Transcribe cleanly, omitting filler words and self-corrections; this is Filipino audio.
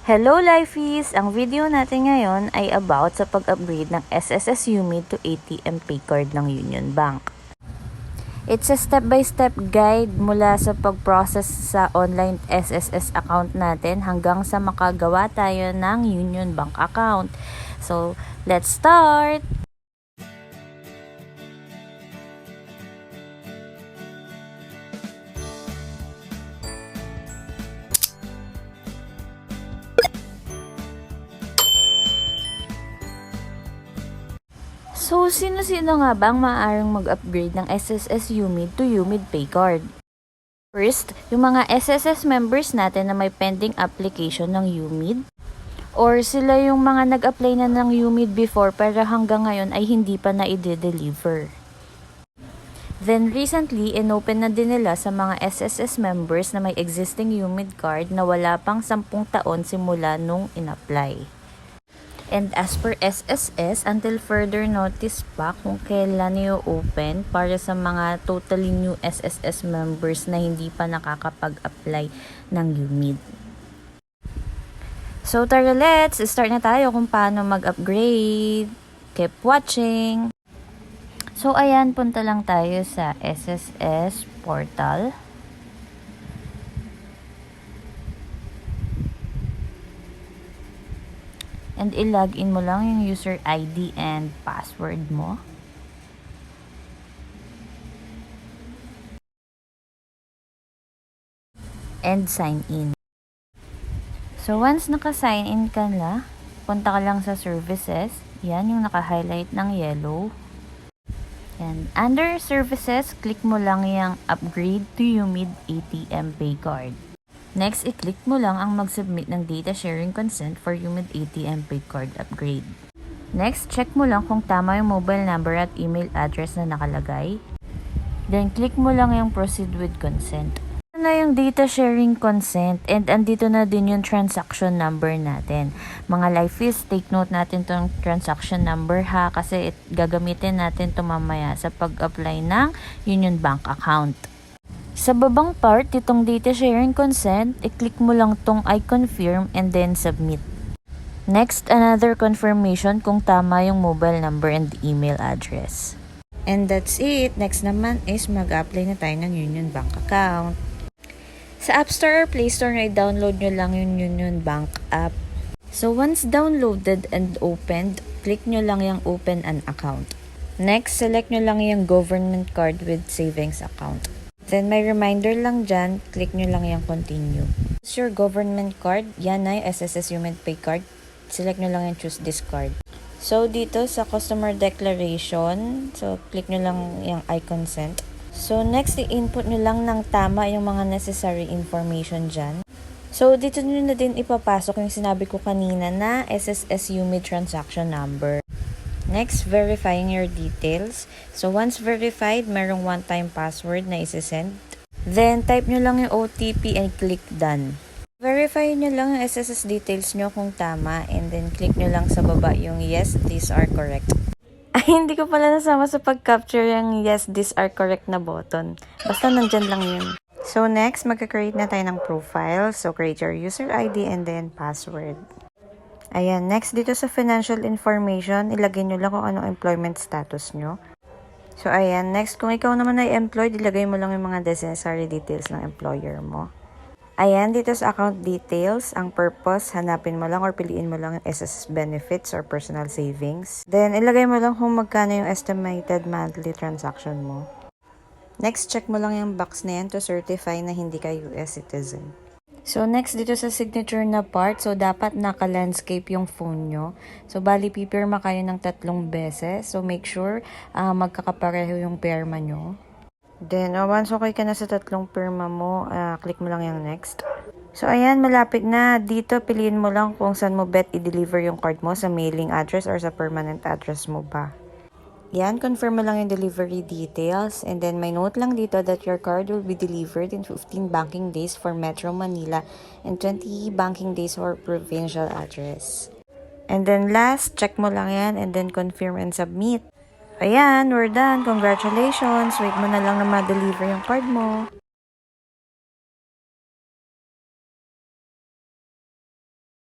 Hello Lifeys! Ang video natin ngayon ay about sa pag-upgrade ng SSS UMID to ATM Pay Card ng Union Bank. It's a step-by-step guide mula sa pag-process sa online SSS account natin hanggang sa makagawa tayo ng Union Bank account. So, let's start! So, sino-sino nga ba ang maaaring mag-upgrade ng SSS UMID to UMID Pay Card? First, yung mga SSS members natin na may pending application ng UMID, or sila yung mga nag-apply na ng UMID before pero hanggang ngayon ay hindi pa na-i-deliver. Then recently, inopen na din nila sa mga SSS members na may existing UMID card na wala pang 10 taon simula nung in-apply. And as per SSS, until further notice pa kung kailan i-open para sa mga totally new SSS members na hindi pa nakakapag-apply ng UMID. So tara, let's start na tayo kung paano mag-upgrade. Keep watching! So ayan, punta lang tayo sa SSS portal. And i-login mo lang yung user ID and password mo. And sign in. So once naka-sign in ka na, punta ka lang sa services. Yan yung naka-highlight ng yellow. And under services, click mo lang yung upgrade to UMID ATM Pay Card. Next, i-click mo lang ang mag-submit ng data sharing consent for UMID ATM Pay Card upgrade. Next, check mo lang kung tama yung mobile number at email address na nakalagay. Then, click mo lang yung proceed with consent. Ito na yung data sharing consent and andito na din yung transaction number natin. Mga Lifeys, take note natin itong transaction number ha kasi gagamitin natin ito mamaya sa pag-apply ng Union Bank account. Sa babang part, itong data sharing consent, i-click mo lang tong I confirm and then submit. Next, another confirmation kung tama yung mobile number and email address. And that's it. Next naman is mag-apply na tayo ng Union Bank account. Sa App Store or Play Store, i-download nyo lang yung Union Bank app. So once downloaded and opened, click nyo lang yung open an account. Next, select nyo lang yung government card with savings account. Then, may reminder lang dyan, click nyo lang yung continue. Choose your government card. Yan na yung SSS UMID Pay Card. Select nyo lang yung choose this card. So, dito sa customer declaration, so, click nyo lang yung I consent. So, next, i-input nyo lang ng tama yung mga necessary information dyan. So, dito nyo na din ipapasok yung sinabi ko kanina na SSS UMID transaction number. Next, verifying your details. So, once verified, merong one-time password na isi-send. Then, type nyo lang yung OTP and click done. Verify nyo lang yung SSS details nyo kung tama and then click nyo lang sa baba yung yes, these are correct. Ay, hindi ko pala nasama sa pag-capture yung yes, these are correct na button. Basta nandyan lang yun. So, next, magka-create na tayo ng profile. So, create your user ID and then password. Ayan, next dito sa financial information, ilagay nyo lang kung anong employment status nyo. So, ayan, next kung ikaw naman ay employed, ilagay mo lang yung mga necessary details ng employer mo. Ayan, dito sa account details, ang purpose, hanapin mo lang or piliin mo lang yung SSS benefits or personal savings. Then, ilagay mo lang kung magkano yung estimated monthly transaction mo. Next, check mo lang yung box na yan to certify na hindi ka US citizen. So, next dito sa signature na part, so dapat naka-landscape yung phone nyo. So, bali pipirma kayo ng 3 beses. So, make sure magkakapareho yung pirma nyo. Then, once okay ka na sa 3 pirma mo, click mo lang yung next. So, ayan, malapit na. Dito, piliin mo lang kung saan mo bet i-deliver yung card mo, sa mailing address or sa permanent address mo ba. Yan, confirm mo lang yung delivery details. And then, may note lang dito that your card will be delivered in 15 banking days for Metro Manila and 20 banking days for provincial address. And then, last, check mo lang yan and then confirm and submit. Ayan, we're done. Congratulations. Wait mo na lang na ma-deliver yung card mo.